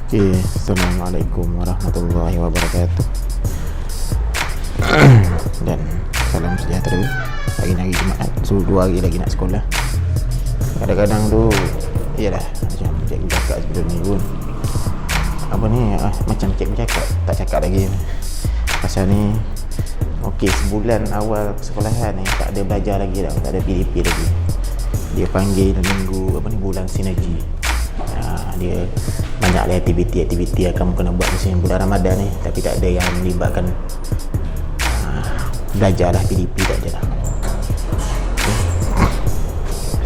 Okay, Assalamualaikum warahmatullahi wabarakatuh. Dan salam sejahtera. Hari ni hari Jumaat, so 2 hari lagi nak sekolah. Kadang-kadang tu iyalah, macam cikgu cakap sebelum ni pun, apa ni, macam cikgu cakap, tak cakap lagi pasal ni. Okey, sebulan awal persekolahan ni tak ada belajar lagi dah, tak ada PDP lagi. Dia panggil minggu bulan sinergi. Dia banyak aktiviti yang kamu kena buat musim bulan Ramadan ni, tapi tak ada yang melibatkan belajar lah, PDP tak ada lah.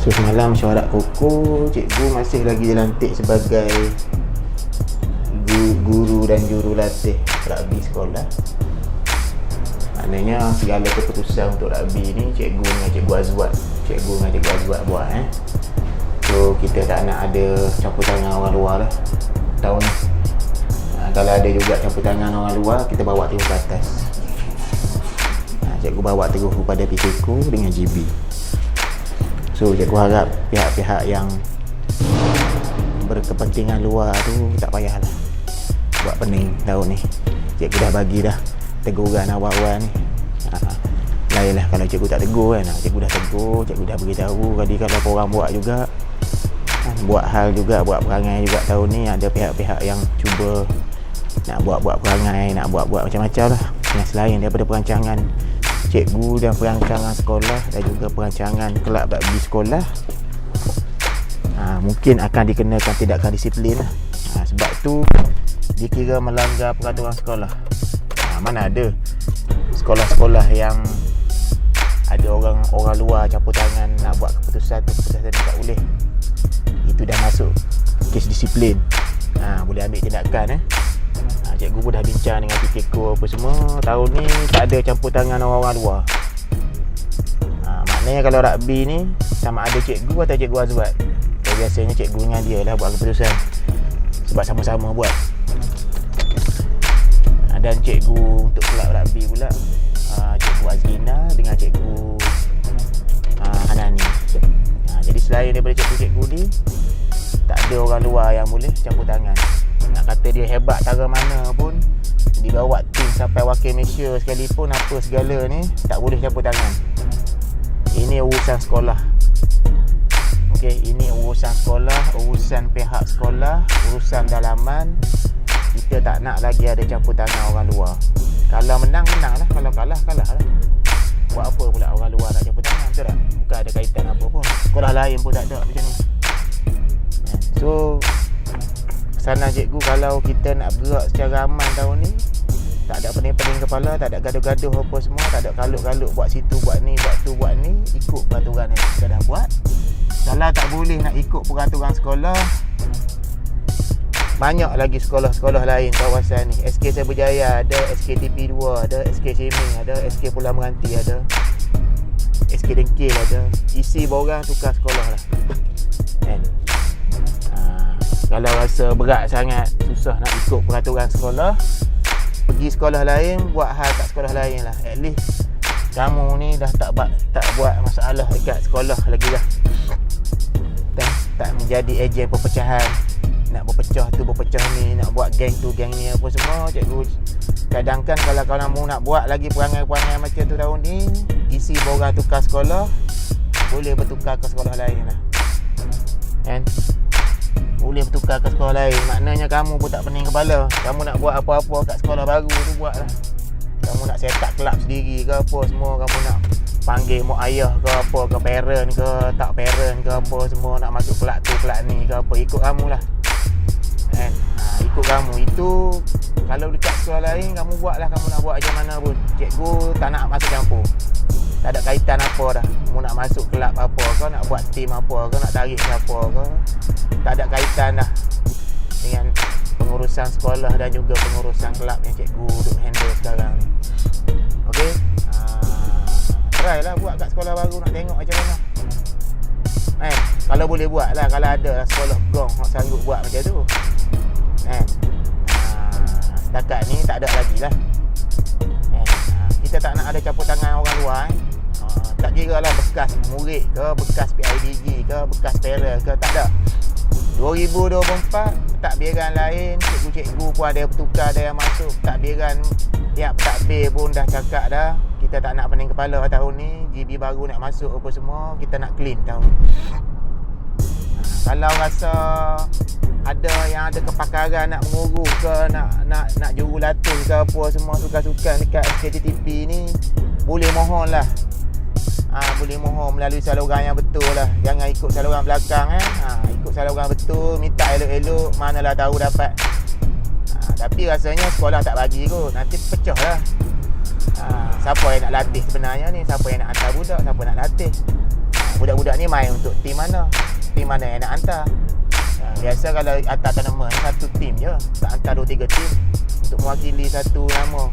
So semalam mesyuarat pokok, cikgu masih lagi dilantik sebagai guru dan jurulatih rugby sekolah. Maknanya segala keputusan untuk rugby ni cikgu dengan cikgu Azwat buat So kita tak nak ada campur tangan orang luar lah tahun ni. Kalau ada juga campur tangan orang luar, kita bawa terus ke atas. Cikgu bawa terus kepada PTKO dengan GB. So cikgu harap pihak-pihak yang berkepentingan luar tu tak payahlah buat pening tahun ni. Cikgu dah bagi dah teguran awal-awal ni. Lainlah kalau cikgu tak tegur kan. Cikgu dah tegur, cikgu dah beritahu. Jadi kalau korang buat juga, buat hal juga, buat perangai juga tahun ni, ada pihak-pihak yang cuba nak buat perangai, nak buat macam-macam lah, yang selain daripada perancangan cikgu dan perancangan sekolah dan juga perancangan kelab rugby sekolah. Mungkin akan dikenakan tindakan disiplin lah. Sebab tu dikira melanggar peraturan sekolah. Mana ada sekolah-sekolah yang ada orang luar campur tangan nak buat keputusan ni tak boleh. Itu dah masuk kes disiplin. Boleh ambil tindakan. Cikgu pun dah bincang dengan PTKO apa semua. Tahun ni tak ada campur tangan orang luar. Maknanya kalau rugby ni sama ada cikgu atau cikgu Azwat. Biasanya cikgu dengan dia lah buat keputusan, sebab sama-sama buat. Dan cikgu untuk kelab rugby pula, cikgu Azlina dengan cikgu Hanani. Jadi selain daripada cikgu-cikgu ni, tak ada orang luar yang boleh campur tangan. Nak kata dia hebat tara mana pun, dibawa tim sampai wakil Malaysia sekalipun, apa segala ni, tak boleh campur tangan. Ini urusan sekolah. Okey, ini urusan sekolah, urusan pihak sekolah, urusan dalaman. Kita tak nak lagi ada campur tangan orang luar. Kalau menang, menang lah. Kalau kalah, kalah lah. Buat apa pula orang luar nak campur tangan, betul tak? Bukan ada kaitan apa pun. Sekolah lain pun tak ada macam ni. So pesanan cikgu, kalau kita nak bergerak secara aman tahun ni, tak ada pening-pening kepala, tak ada gaduh-gaduh apa semua, tak ada kalut-kalut buat situ, buat ni, buat tu, buat ni. Ikut peraturan yang kita dah buat. Kalau tak boleh nak ikut peraturan sekolah, banyak lagi sekolah-sekolah lain kawasan ni. SK Cyberjaya ada, SKTP 2 ada, SK Seming ada, SK Pulau Meranti ada, SK Dengkil ada. Isi borang tukar sekolah lah kan? Kalau rasa berat sangat, susah nak ikut peraturan sekolah, pergi sekolah lain, buat hal kat sekolah lain lah. At least kamu ni dah tak buat masalah dekat sekolah lagi lah. Tak menjadi ejen perpecahan. Nak berpecah tu, berpecah ni, nak buat geng tu, geng ni, apa semua. Cikgu cadangkan kalau kamu nak buat lagi perangai-perangai macam tu tahun ni, isi borang tukar sekolah, boleh bertukar ke sekolah lain lah kan? Boleh bertukar ke sekolah lain. Maknanya kamu pun tak pening kepala. Kamu nak buat apa-apa kat sekolah baru tu, buat lah. Kamu nak set up kelab sendiri ke apa semua, kamu nak panggil mak ayah ke apa ke, parent ke tak parent ke apa semua, nak masuk kelab tu kelab ni ke apa, ikut kamu lah kan? Ikut kamu. Itu kalau dekat sekolah lain, kamu buat lah, kamu nak buat macam mana pun. Cikgu tak nak masuk campur. Tak ada kaitan apa dah. Kamu nak masuk kelab apa ke, nak buat tim apa ke, nak tarik siapa ke, tak ada kaitan dah dengan pengurusan sekolah dan juga pengurusan kelab yang cikgu duk handle sekarang ni. Okey, try lah buat kat sekolah baru, nak tengok macam mana kan? Kalau boleh buat lah, kalau ada lah sekolah gong yang sanggup buat macam tu kan? Setakat ni tak ada lagi lah kan? Kita tak nak ada campur tangan orang luar tak kira lah bekas murid ke, bekas PIDG ke, bekas parent ke, tak ada. Dua 2024 pentadbiran lain, cikgu-cikgu pun ada yang bertukar, ada yang masuk. Pentadbiran pihak pentadbir pun dah cakap dah, kita tak nak pening kepala tahun ni. GB baru nak masuk apa semua, kita nak clean tahun ni. Kalau rasa ada yang ada kepakaran nak mengurus ke, nak jurulatih ke apa semua sukan-sukan dekat SKTTP ni, boleh mohon lah. Boleh mohon melalui saluran yang betul lah. Jangan ikut saluran belakang ikut saluran betul, minta elok-elok, manalah tahu dapat. Tapi rasanya sekolah tak bagi kot, nanti pecah lah. Siapa yang nak latih sebenarnya ni? Siapa yang nak hantar budak? Siapa nak latih? Budak-budak ni main untuk tim mana? Tim mana yang nak hantar? Biasa kalau hantar tournament satu tim je, tak hantar 2-3 tim untuk mewakili satu nama.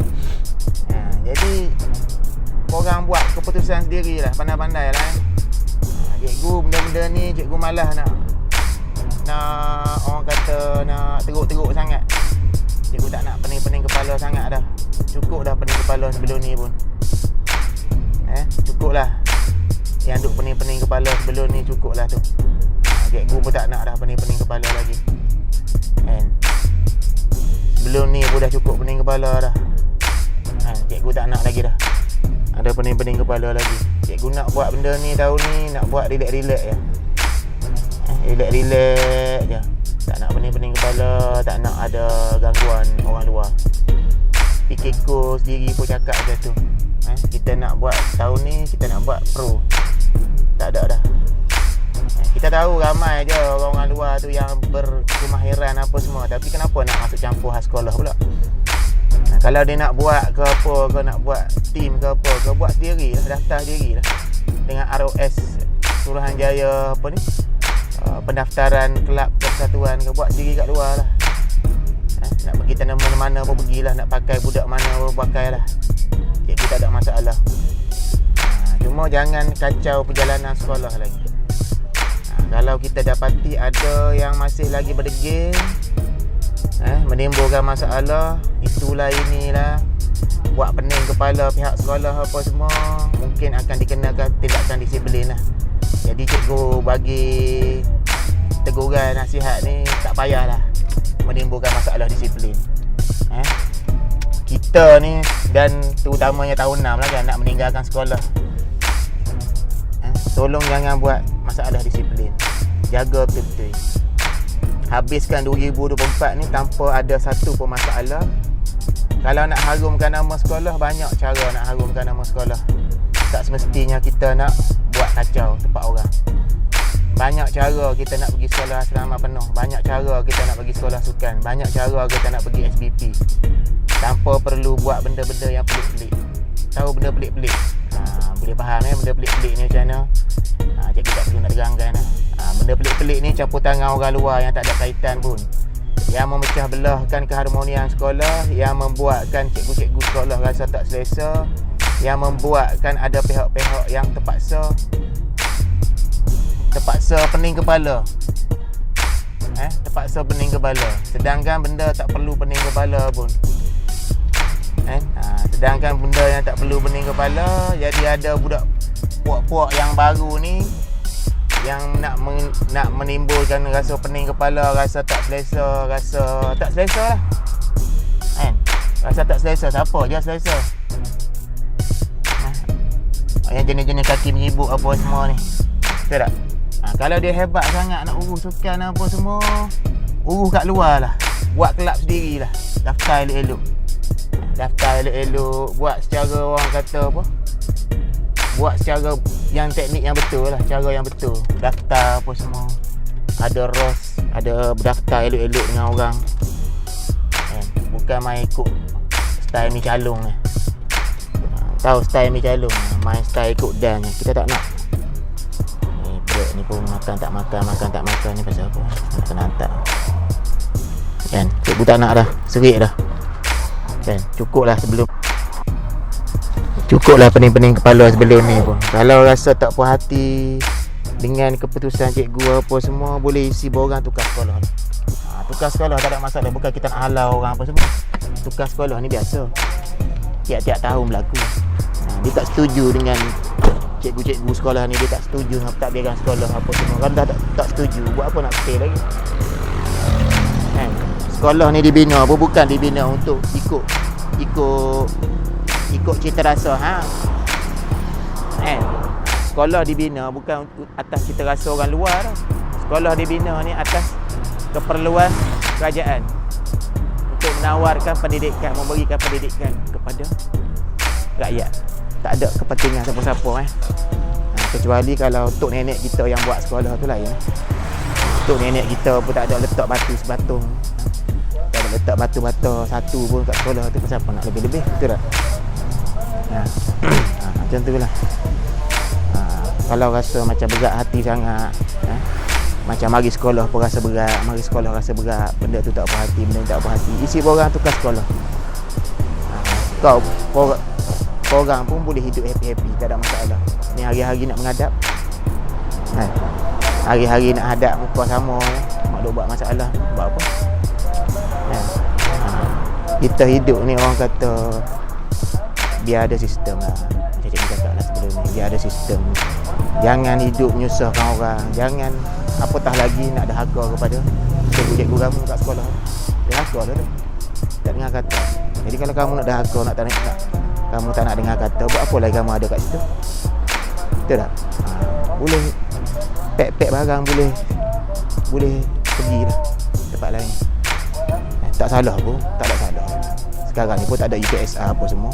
Jadi korang buat keputusan sendiri lah, pandai-pandai lah. Cikgu benda-benda ni cikgu malas nak orang kata nak teruk-teruk sangat. Cikgu tak nak pening-pening kepala sangat dah. Cukup dah pening kepala sebelum ni pun. Cukup lah. Yang duk pening-pening kepala sebelum ni cukup lah tu. Cikgu pun tak nak dah pening-pening kepala lagi. Sebelum ni pun dah cukup pening kepala dah. Cikgu tak nak lagi dah ada pening-pening kepala lagi. Cikgu nak buat benda ni tahun ni, nak buat relax-relax je. Relax-relax je. Tak nak pening-pening kepala, tak nak ada gangguan orang luar. PKko sendiri pun cakap macam tu. Kita nak buat tahun ni, kita nak buat pro. Tak ada dah. Kita tahu ramai je orang luar tu yang berkemahiran apa semua, tapi kenapa nak masuk campur hal sekolah pula? Kalau dia nak buat ke apa ke, nak buat tim ke apa ke, buat sendiri lah, daftar sendiri lah dengan ROS Suruhanjaya apa ni, pendaftaran kelab persatuan ke, buat sendiri kat luar lah. Nak pergi tanam mana-mana pun pergilah, nak pakai budak mana pun pakai lah. Cikgu tak ada masalah. Cuma jangan kacau perjalanan sekolah lagi. Kalau kita dapati ada yang masih lagi berdegil, menimbulkan masalah, itulah inilah, buat pening kepala pihak sekolah apa semua, mungkin akan dikenakan tindakan disiplin lah. Jadi cikgu bagi teguran, nasihat ni tak payahlah menimbulkan masalah disiplin. Kita ni, dan terutamanya tahun 6 lah kan, nak meninggalkan sekolah, tolong jangan buat masalah disiplin. Jaga betul-betul. Habiskan 2024 ni tanpa ada satu pun masalah. Kalau nak harumkan nama sekolah, banyak cara nak harumkan nama sekolah. Tak semestinya kita nak buat kacau tempat orang. Banyak cara kita nak pergi sekolah asrama penuh. Banyak cara kita nak pergi sekolah sukan. Banyak cara kita nak pergi SBP. Tanpa perlu buat benda-benda yang pelik-pelik. Tahu benda pelik-pelik? Boleh faham benda pelik-pelik ni macam mana? Cikgu tak perlu nak terangkan lah. Benda pelik-pelik ni campur tangan orang luar yang tak ada kaitan pun, yang memecah belahkan keharmonian sekolah, yang membuatkan cikgu-cikgu sekolah rasa tak selesa, yang membuatkan ada pihak-pihak yang terpaksa pening kepala. Terpaksa pening kepala, sedangkan benda tak perlu pening kepala pun. Sedangkan benda yang tak perlu pening kepala, jadi ada budak puak-puak yang baru ni yang nak menimbulkan rasa pening kepala, rasa tak selesa, rasa tak selesa lah. Rasa tak selesa, siapa je selesa? Yang jenis-jenis kaki menyibuk apa semua ni, betul tak? Kalau dia hebat sangat nak urus sukan apa semua, urus kat luar lah. Buat kelab sendiri lah. Daftar elok-elok, buat secara orang kata apa, buat secara yang teknik yang betul lah, cara yang betul. Daftar apa semua, ada ROS, ada berdaftar elok-elok dengan orang. Bukan main ikut style mi calung ni. Tahu style mi calung, main style ikut dan ni, kita tak nak. Perut ni pun makan tak makan ni pasal apa? Kena hantar kan, cikgu tak nak dah, serik dah kan. Cukuplah pening-pening kepala sebelum ni pun. Kalau rasa tak puas hati dengan keputusan cikgu apa semua, boleh isi borang tukar sekolah ni. Tukar sekolah tak ada masalah, bukan kita nak halau orang apa semua. Tukar sekolah ni biasa, tiap-tiap tahun berlaku. Dia tak setuju dengan cikgu-cikgu sekolah ni dia tak setuju dengan pentadbiran sekolah apa semua. Kan dah tak setuju, buat apa nak stay lagi? Kan? Sekolah ni dibina bukan dibina untuk ikut cita rasa kan? Sekolah dibina bukan atas cita rasa orang luar tau. Sekolah dibina ni atas keperluan kerajaan untuk menawarkan pendidikan, memberikan pendidikan kepada rakyat. Tak ada kepentingan siapa-siapa kecuali kalau tok nenek kita yang buat sekolah tu lain. Tok nenek kita pun tak ada letak batu sebatung, tak ada letak batu bata satu pun kat sekolah tu, pasal apa nak lebih-lebih, betul tak? Macam tu lah. Kalau rasa macam berat hati sangat, macam mari sekolah pun rasa berat, mari sekolah rasa berat, benda tu tak apa hati, benda tu tak apa hati, isi borang tukar sekolah. Korang pun boleh hidup happy-happy, tak ada masalah. Ni hari-hari nak menghadap, hari-hari nak hadap muka sama, mak duk buat masalah, buat apa? Kita hidup ni orang kata biar ada sistem lah. Macam cikgu cakap lah sebelum ni, biar ada sistem. Jangan hidup menyusahkan orang, jangan apatah lagi nak dahaka kepada cikgu-cikgu kamu kat sekolah. Dahaka dah tu, tak dengar kata. Jadi kalau kamu nak dahaka, kamu tak nak dengar kata, buat apa lagi kamu ada kat situ? Betul tak? Boleh pack barang, boleh pergi lah tempat lain. Tak salah pun, tak ada salah. Sekarang ni pun tak ada UPSR apa semua.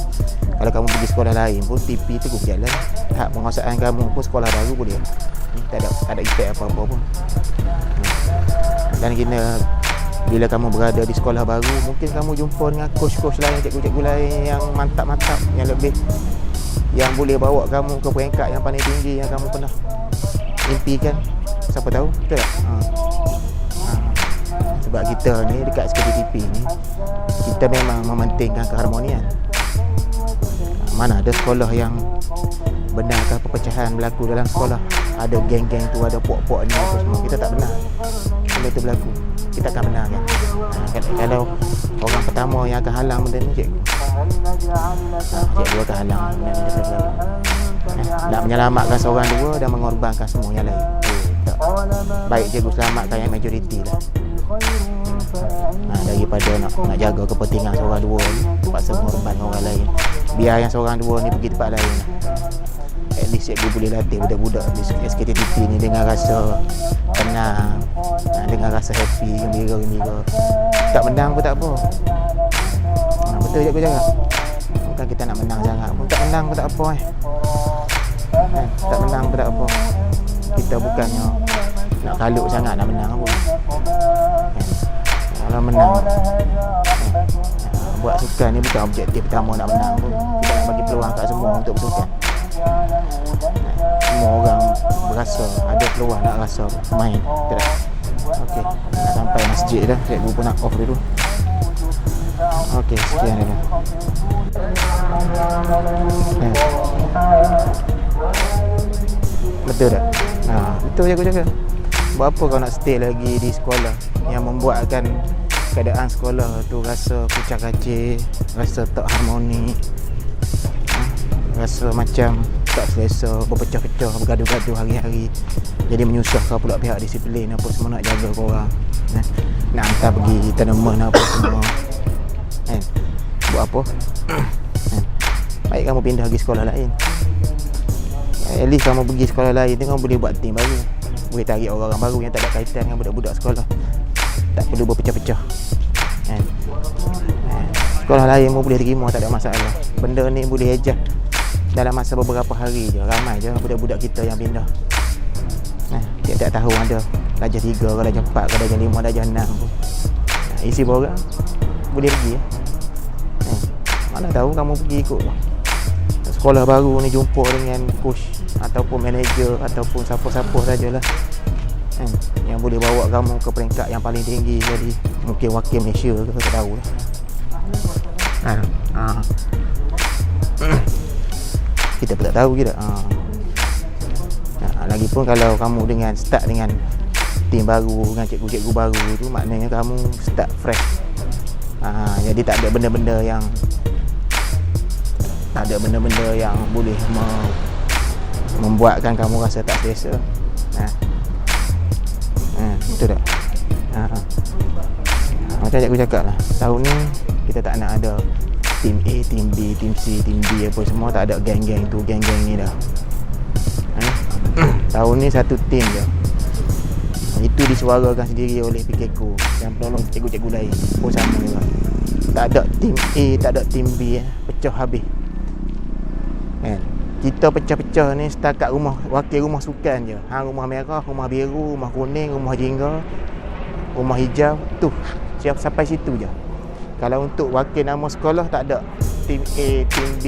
Kalau kamu pergi sekolah lain pun TP teguh jalan. Hak penguasaan kamu pun sekolah baru boleh. Tak ada efek apa-apa pun. Dan kena bila kamu berada di sekolah baru, mungkin kamu jumpa dengan coach-coach lain, cikgu-cikgu lain yang mantap-mantap, yang lebih, yang boleh bawa kamu ke peringkat yang paling tinggi yang kamu pernah impikan. Siapa tahu, betul tak? Sebab kita ni dekat SKTTP ni, kita memang mementingkan keharmonian. Mana ada sekolah yang benarkan perpecahan berlaku dalam sekolah, ada geng-geng tu, ada puak-puak ni apa semua. Kita tak benar benda tu berlaku, kita akan benarkan. Kalau orang pertama yang akan halang benda ni cikgu, cikgu akan halang benda ni berlaku. Nak menyelamatkan seorang dua dan mengorbankan semua yang lain. Tak. Baik cikgu selamatkan yang majoriti lah. Daripada nak jaga kepentingan seorang dua ni, terpaksa mengorbankan orang lain. Biar yang seorang dua ni pergi tempat lain. At least cikgu boleh latih budak-budak di SKTTP ni dengan rasa tenang, dengan rasa happy, gembira. Tak menang pun tak apa. Betul cikgu cakap. Bukan kita nak menang sangat pun, tak menang pun tak apa. Tak menang pun tak apa. Kita bukannya nak kalut sangat nak menang pun. Kalau menang, buat sukan ni bukan objektif pertama nak menang pun. Kita nak bagi peluang kat semua untuk bersukan. Semua orang berasa ada peluang nak rasa main. Betul tak? Okey, nak sampai masjid dah. Cikgu pun nak off dulu. Okey, sekian dulu. Betul tak? Betul cikgu cakap. Buat apa kau nak stay lagi di sekolah yang membuatkan keadaan sekolah tu rasa kucak-kacir, rasa tak harmoni, rasa macam tak selesa, berpecah-pecah, bergaduh-gaduh hari-hari. Jadi menyusahkan pula pihak disiplin apa semua nak jaga korang, nak hantar pergi tournament apa semua. Buat apa? Baik kamu pindah pergi sekolah lain. At least kamu pergi sekolah lain tu kamu boleh buat team baru, boleh tarik orang-orang baru yang tak ada kaitan dengan budak-budak sekolah. Tak perlu berpecah-pecah. Sekolah lain pun boleh terima, tak ada masalah. Benda ni boleh adjust dalam masa beberapa hari je. Ramai je budak-budak kita yang pindah. Tiap-tiap tahun ada darjah 3, darjah 4, darjah 5, darjah 6 pun. Isi borang boleh pergi. Mana tahu kamu pergi ikut sekolah baru ni, jumpa dengan coach ataupun manager ataupun siapa-siapa sajalah yang boleh bawa kamu ke peringkat yang paling tinggi, jadi mungkin wakil Malaysia ke, tak tahu lah. Kita pun tak tahu kita. Lagipun kalau kamu dengan start dengan tim baru, dengan cikgu-cikgu baru tu, maknanya kamu start fresh. Jadi tak ada benda-benda yang boleh membuatkan kamu rasa tak selesa. Betul tak? Macam cikgu cakap lah, tahun ni kita tak nak ada tim A, tim B, tim C, tim D apa semua. Tak ada geng-geng tu, geng-geng ni dah. Tahun ni satu tim je. Itu disuarakan sendiri oleh PKKU dan penolong cikgu-cikgu lain pun sama juga. Tak ada tim A, tak ada tim B, pecah habis. Kita pecah-pecah ni setakat rumah, wakil rumah sukan je. Rumah merah, rumah biru, rumah kuning, rumah jingga, rumah hijau, tu siap sampai situ je. Kalau untuk wakil nama sekolah tak ada tim A, tim B,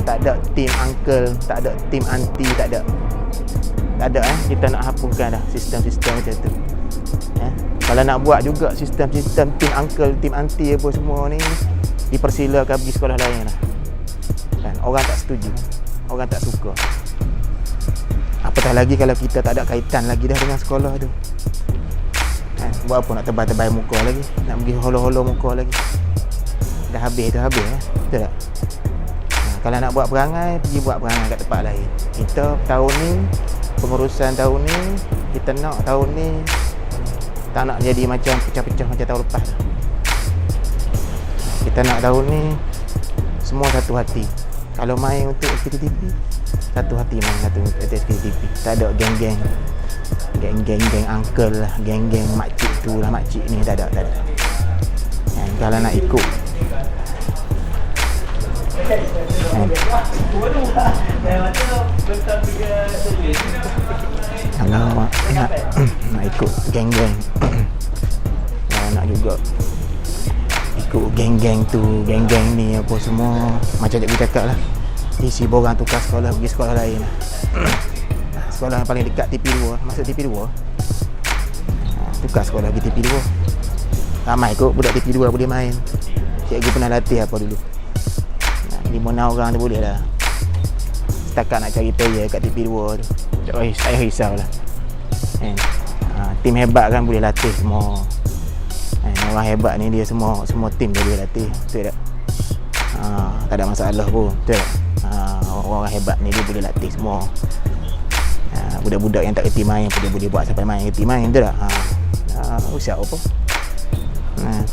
tak ada tim uncle, tak ada tim aunty, tak ada. Kita nak hapuskan dah sistem-sistem macam tu. Kalau nak buat juga sistem-sistem tim uncle, tim aunty apa semua ni, dipersilakan pergi sekolah lain lah. Orang tak setuju, orang tak suka. Apatah lagi kalau kita tak ada kaitan lagi dah dengan sekolah tu. Buat apa nak tebal-tebal muka lagi, nak pergi holo-holo muka lagi. Dah habis tu habis. Betul tak? Kalau nak buat perangai, pergi buat perangai kat tempat lain. Kita tahun ni, pengurusan tahun ni, kita nak tahun ni tak nak jadi macam pecah-pecah macam tahun lepas. Kita nak tahun ni semua satu hati. Kalau main untuk SPTTP, satu hati main satu untuk SPTTP. Tak ada geng-geng uncle lah, geng-geng makcik tu lah, makcik ni, tak ada. Kalau nak ikut kalau nak ikut geng-geng, kalau nak juga ikut geng-geng tu, geng-geng ni apa semua, macam cikgu cakap lah, isi borang tukar sekolah, pergi sekolah lain lah. Sekolah yang paling dekat TP2, masuk TP2, tukar sekolah pergi TP2. Ramai kot budak TP2 boleh main. Cikgu pernah latih apa dulu, 5-6 orang tu boleh lah. Setakat nak cari player kat TP2 tu, saya risau lah. Tim hebat kan boleh latih semua. Orang hebat ni dia semua tim dia boleh latih. Betul tak? Tak ada masalah pun. Betul tak? Orang hebat ni dia boleh latih semua. Budak-budak yang tak kerti main pun dia boleh buat sampai main kerti main. Betul tak? Usah apa.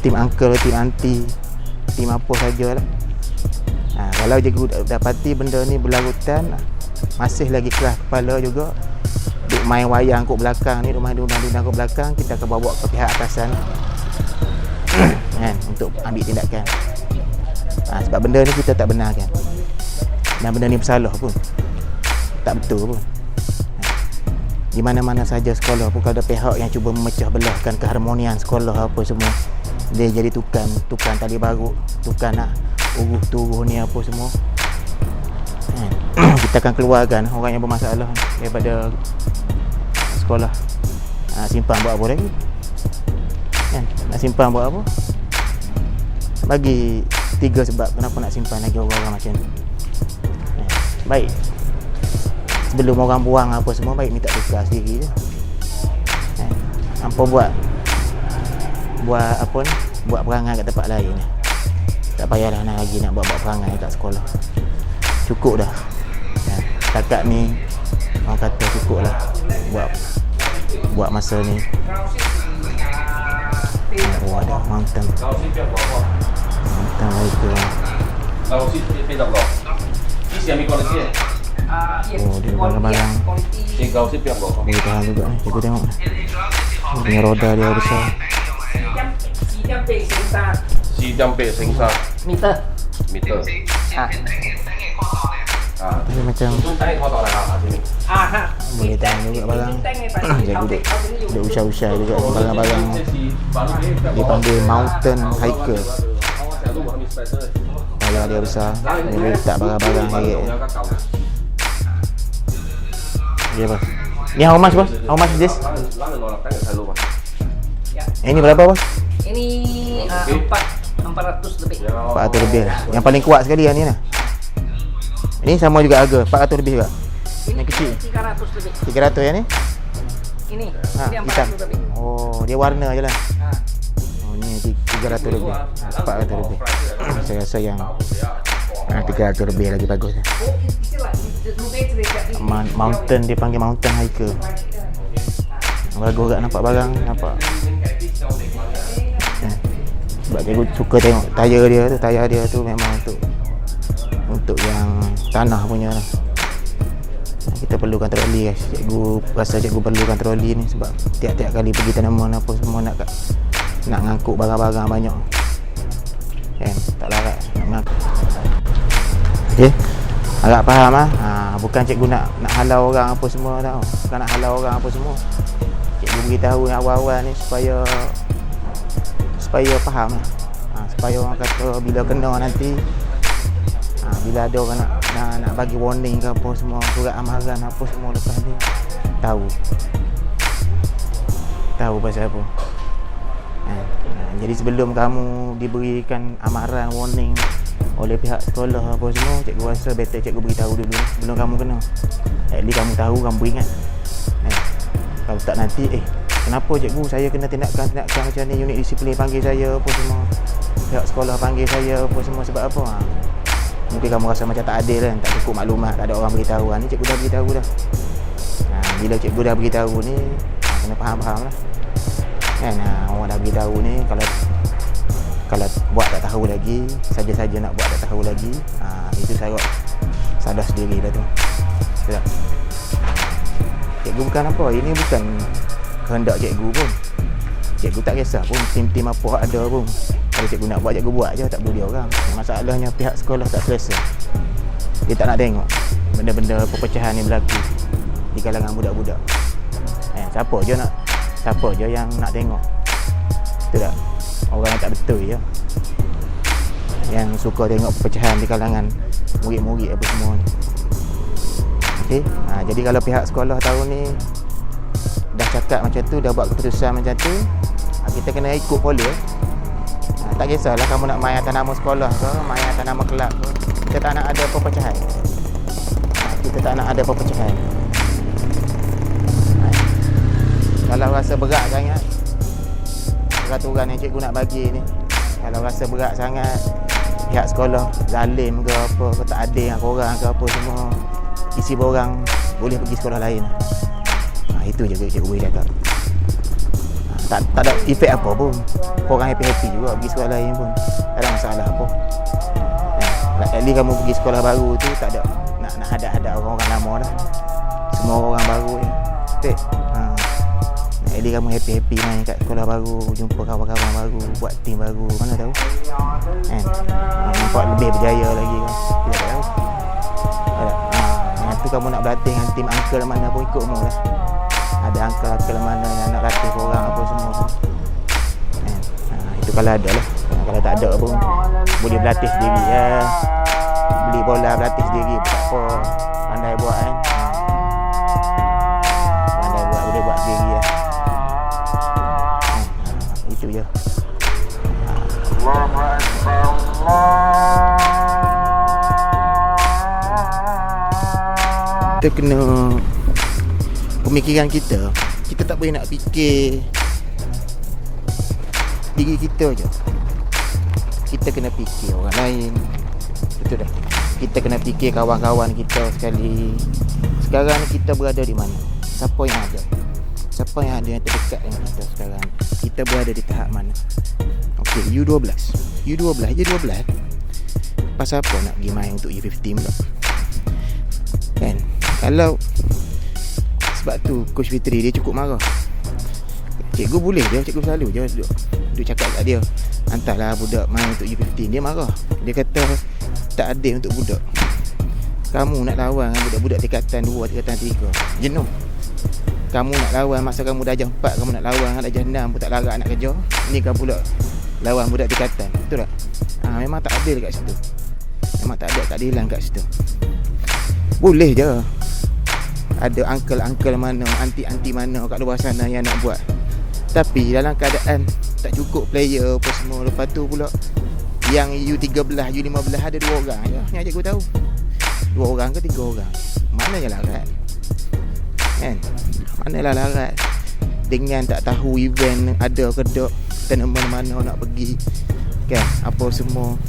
Tim uncle, tim aunty, tim apa sajalah. Kalau cikgu dapati benda ni berlarutan, masih lagi keras kepala juga, duk main wayang kat belakang ni, duk main dundang-dundang kat belakang, kita akan bawa ke pihak atasan untuk ambil tindakan. Sebab benda ni kita tak benarkan, dan benda ni bersalah pun, tak betul pun. Di mana-mana saja sekolah pun, kalau ada pihak yang cuba memecah belahkan keharmonian sekolah apa semua, dia jadi tukang tali baru, tukang nak uruh turuh ni apa semua, kita akan keluarkan orang yang bermasalah daripada sekolah. Simpan buat apa lagi? Nak simpan buat apa? Bagi 3 sebab kenapa nak simpan lagi orang-orang macam ni. Baik, sebelum orang buang apa semua, baik minta tukar sendiri je. Hampa buat apa ni, buat perangai kat tempat lain ni. Tak payahlah nak lagi nak buat perangai kat sekolah. Cukup dah. Setakat ni orang kata cukup lah buat masa ni. Ada mountain lagi tu lah. Dia barang-barang boleh tahan juga ni. Cikgu tengok ni, dia punya roda dia besar. Meter. Dia macam boleh tahan juga barang. Cikgu dia usah-usah juga barang-barang. Dia panggil mountain hiker. Kalau dia besar, dia boleh letak barang-barang heret. Ya bos. Ni how much bos? How much is this? Ini berapa bos? Ini 400 lebih. 400 lebih lah. Yang paling kuat sekali yang ni lah. Ini sama juga harga, 400 lebih juga. Ini yang kecil 300 lebih. 300 yang ni? Ini hitam. 400 lebih. Oh, dia warna je lah. Oh, ni 300 lebih. 400 lebih. Saya rasa yang 300 lebih lagi bagus. Mountain, dia panggil mountain hiker. Bagus kat nampak barang, nampak. Sebab cikgu suka tengok tayar dia tu memang untuk yang tanah punya lah. Kita perlukan troli guys. Cikgu rasa cikgu perlukan troli ni sebab tiap-tiap kali pergi tanaman apa semua nak ngangkut barang-barang banyak. Kan, tak larat nak ngangkut. Okey. Agak faham ah. Bukan cikgu nak halau orang apa semua tau. Bukan nak halau orang apa semua. Cikgu beritahu yang awal-awal ni supaya faham lah. Supaya orang kata bila kena nanti bila ada orang nak bagi warning ke apa semua, surat amaran apa semua lepas ni tahu pasal apa. Jadi sebelum kamu diberikan amaran, warning oleh pihak sekolah apa semua, cikgu rasa better cikgu beritahu dulu sebelum kamu kena. At least kamu tahu, kamu beringat. Kalau tak nanti kenapa cikgu saya kena tindakan macam ni, unit disiplin panggil saya apa semua, pihak sekolah panggil saya apa semua, sebab apa? Mungkin kamu rasa macam tak adil kan, tak cukup maklumat, tak ada orang beritahu. Ni cikgu dah beritahu dah. Bila cikgu dah beritahu ni, kena faham-faham lah kan. Orang dah beritahu ni, kalau buat tak tahu lagi, saja-saja nak buat tak tahu lagi, itu sadar sendiri dah tu. Betul tak? Cikgu bukan apa, ini bukan kehendak cikgu pun. Cikgu tak kisah pun tim-tim apa ada pun. Kalau cikgu nak buat, cikgu buat je, tak peduli orang. Masalahnya pihak sekolah tak selesa. Dia tak nak tengok benda-benda perpecahan ni berlaku di kalangan budak-budak. Siapa je yang nak tengok? Betul tak? Orang yang tak betul je, yang suka tengok perpecahan di kalangan murid-murid apa semua ni. Okey, jadi kalau pihak sekolah tahu ni, dah cakap macam tu, dah buat keputusan macam tu, kita kena ikut follow. Tak kisahlah kamu nak main atas nama sekolah ke, main atas nama kelab ke, kita tak nak ada perpecahan. Kalau rasa berat sangat peraturan yang cikgu nak bagi ni, kalau rasa berat sangat, pihak sekolah zalim ke apa ke, tak adil dengan korang ke apa semua, isi borang boleh pergi sekolah lain. Itu je cikgu boleh cakap. Tak ada efek apa pun. Korang happy-happy juga pergi sekolah lain pun, tak ada masalah apa. At least kamu pergi sekolah baru tu tak ada nak hadap-hadap orang-orang lama dah. Semua orang baru je. Betul? At least kamu happy-happy main kat sekolah baru, jumpa kawan-kawan baru, buat team baru, mana tahu nampak lebih berjaya lagi kan. Kita tak tahu. Yang tu kamu nak berlatih dengan tim uncle mana pun ikut mu lah. Ada uncle mana yang nak latih korang apa semua pun. Itu kalau ada lah. Kalau tak ada pun boleh berlatih sendiri ya. Beli bola berlatih sendiri pun tak apa. Pandai buat kan. Pandai buat, boleh buat sendiri ya. Itu je. Kita kena pemikiran kita tak boleh nak fikir diri kita je. Kita kena fikir orang lain. Betul tak? Kita kena fikir kawan-kawan kita sekali. Sekarang kita berada di mana? Siapa yang ada? Siapa yang ada yang terdekat dengan kita sekarang? Kita berada di tahap mana? Okey, U12 je 12. Pasal apa nak pergi main untuk U15 pula? Kan? Kalau sebab tu Coach Fitri dia cukup marah. Cikgu boleh je, cikgu selalu je duduk cakap kat dia, hantarlah budak main untuk U15. Dia marah. Dia kata tak adil untuk budak. Kamu nak lawan dengan budak-budak tingkatan 2, tingkatan 3, jenuh. Kamu nak lawan masa kamu darjah 4, kamu nak lawan dengan darjah 6 pun tak larat nak kerja. Ni kamu pula lawan budak tingkatan. Betul tak? Memang tak adil kat situ. Memang tak ada keadilan kat situ. Boleh je ada uncle-uncle mana, anti-anti mana kat luar sana yang nak buat. Tapi dalam keadaan tak cukup player apa semua, lepas tu pula yang U13, U15 ada 2 orang je yang cikgu tahu. 2 orang ke 3 orang. Mana yang larat? Kan? Manalah larat dengan tak tahu event ada ke tak, tournament mana nak pergi kan, apa semua.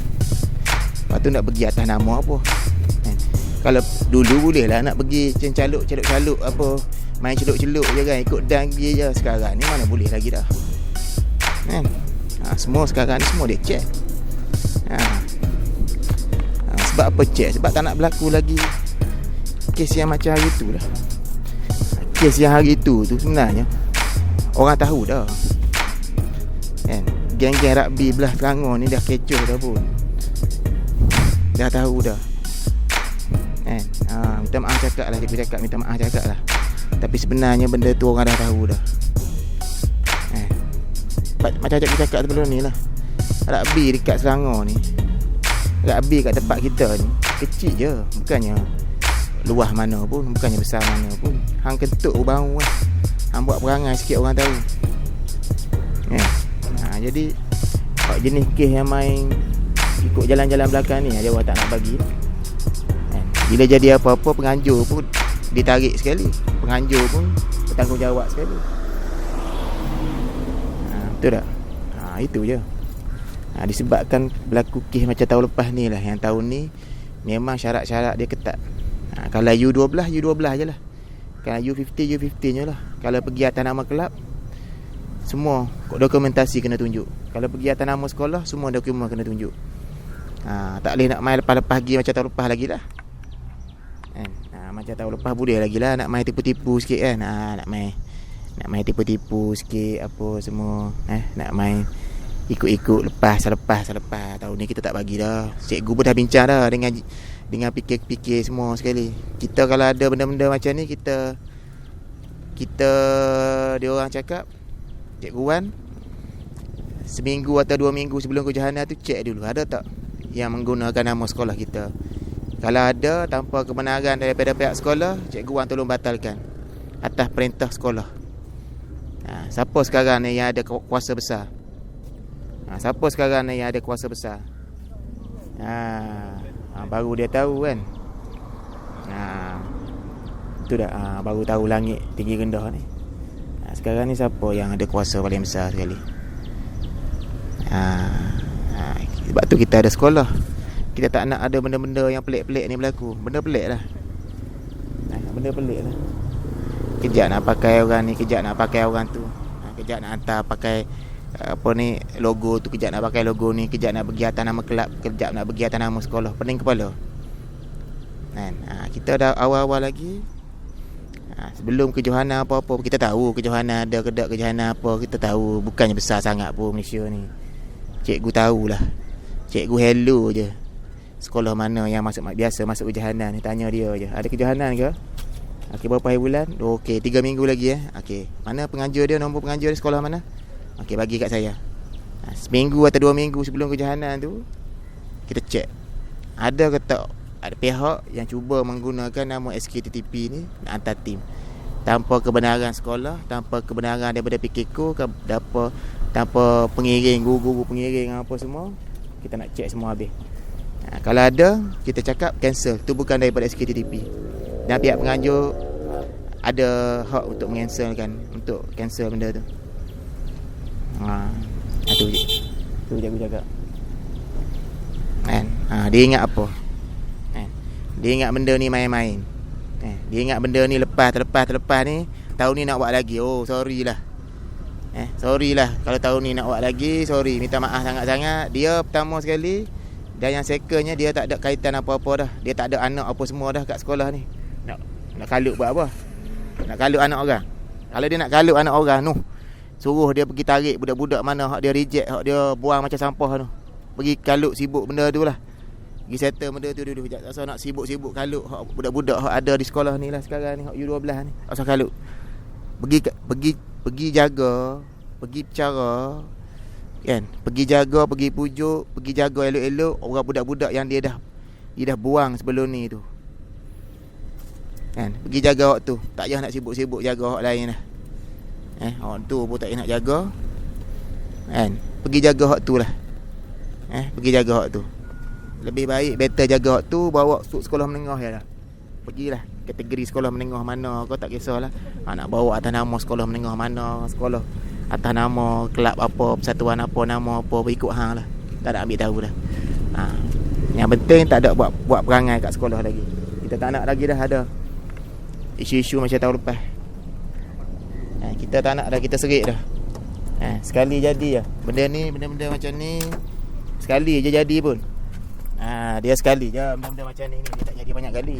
Lepas tu nak pergi atas nama apa kan? Kalau dulu boleh lah nak pergi caluk-caluk apa, main celuk-celuk je kan, ikut dan pergi je. Sekarang ni mana boleh lagi dah kan? Semua sekarang ni semua dia check. Sebab apa check? Sebab tak nak berlaku lagi kes yang macam hari tu lah. Kes yang hari tu sebenarnya orang tahu dah kan? Geng-geng rugby belah Selangor ni dah kecoh dah pun, dah tahu dah kan? Minta maaf cakap lah, dia cakap minta maaf cakap lah, tapi sebenarnya benda tu orang dah tahu dah kan? Macam cakap sebelum ni lah, rugby dekat Selangor ni, rugby kat tempat kita ni kecil je, bukannya luas mana pun, bukannya besar mana pun. Hang kentuk baru kan, hang buat perangai sikit orang tahu kan? Jadi jenis kes yang main ikut jalan-jalan belakang ni dia orang tak nak bagi kan? Bila jadi apa-apa, penganjur pun ditarik sekali, penganjur pun bertanggungjawab sekali. Betul tak? Itu je. Disebabkan berlaku kes macam tahun lepas ni lah. Yang tahun ni memang syarat-syarat dia ketat. Kalau U12 je lah. Kalau U50 je lah. Kalau pergi atas nama kelab, semua dokumentasi kena tunjuk. Kalau pergi atas nama sekolah, semua dokumen kena tunjuk. Tak boleh nak main lepas-lepas pergi macam tahun lepas lagi lah kan? Macam tahun lepas boleh lagi lah nak main tipu-tipu sikit kan? Nak main tipu-tipu sikit apa semua nak main ikut-ikut lepas. Tahun ni kita tak bagi dah. Cikgu pun dah bincang dah dengan fikir-fikir semua sekali. Kita kalau ada benda-benda macam ni, kita dia orang cakap, Cikgu Wan, seminggu atau 2 minggu sebelum kejohanan tu cek dulu ada tak yang menggunakan nama sekolah kita. Kalau ada tanpa kebenaran daripada pihak sekolah, Cikgu Wan tolong batalkan atas perintah sekolah. Siapa sekarang ni yang ada kuasa besar? Siapa sekarang ni yang ada kuasa besar? Baru dia tahu kan. Itu dah baru tahu langit tinggi rendah ni. Sekarang ni siapa yang ada kuasa paling besar sekali? Sebab tu kita ada sekolah. Kita tak nak ada benda-benda yang pelik-pelik ni berlaku. Benda pelik lah. Kejap nak pakai orang ni, kejap nak pakai orang tu, kejap nak hantar pakai apa ni logo tu, kejap nak pakai logo ni, kejap nak pergi atas nama kelab, kejap nak pergi atas nama sekolah. Pening kepala kan? Kita dah awal-awal lagi, sebelum kejohanan apa-apa, kita tahu kejohanan ada kedak kejohanan apa, kita tahu bukannya besar sangat pun Malaysia ni. Cikgu tahulah, cikgu hello je sekolah mana yang biasa masuk kejohanan ni, tanya dia je, ada kejohanan ke? Okey, berapa hari bulan? Okey, 3 minggu lagi Okey, mana pengajar dia, nombor pengajar dia sekolah mana? Okey, bagi kat saya. Seminggu atau 2 minggu sebelum kejohanan tu kita cek ada ke tak ada pihak yang cuba menggunakan nama SKTTP ni nak hantar tim tanpa kebenaran sekolah, tanpa kebenaran daripada PKKO, tanpa pengiring, guru-guru pengiring apa semua. Kita nak cek semua habis. Kalau ada, kita cakap cancel. Tu bukan daripada SKTTP. Dan pihak penganjur ada hak untuk mencancelkan, untuk cancel benda tu. Itu je. Tu je aku cakap kan? Dia ingat apa kan? Dia ingat benda ni main-main dia ingat benda ni lepas ni tahun ni nak buat lagi. Oh, sorry lah kalau tahun ni nak buat lagi, sorry, minta maaf sangat-sangat. Dia pertama sekali, dan yang secondnya, dia tak ada kaitan apa-apa dah. Dia tak ada anak apa semua dah kat sekolah ni. Nak kalut buat apa? Nak kalut anak orang. Kalau dia nak kalut anak orang tu, suruh dia pergi tarik budak-budak mana hak dia reject, hak dia buang macam sampah tu, pergi kalut sibuk benda tu lah, pergi settle benda tu dulu. Tak usah nak sibuk-sibuk kalut hak budak-budak hak ada di sekolah ni lah sekarang ni, hak U12 ni. Tak usah kalut. Pergi jaga, pergi bicara kan, pergi jaga, pergi pujuk, pergi jaga elok-elok orang budak-budak yang dia dah buang sebelum ni tu kan. Pergi jaga hak tu, tak payah nak sibuk-sibuk jaga hak lain lah. Hak tu pun tak payah nak jaga kan. Pergi jaga hak tu lah. Pergi jaga hak tu. Lebih baik better jaga hak tu, bawa sekolah menengah je lah. Pergilah kategori sekolah menengah mana, kau tak kisahlah. Nak bawa atas nama sekolah menengah mana, sekolah atas nama kelab apa, persatuan apa, nama apa, ikut hang lah. Tak ada ambil tahu dah. Yang penting tak ada buat perangai kat sekolah lagi. Kita tak nak lagi dah ada isu-isu macam tahun lepas. Kita tak nak dah, kita serik dah. Sekali jadi lah benda-benda macam ni. Sekali je jadi pun. Dia sekali je benda-benda macam ni. Dia tak jadi banyak kali.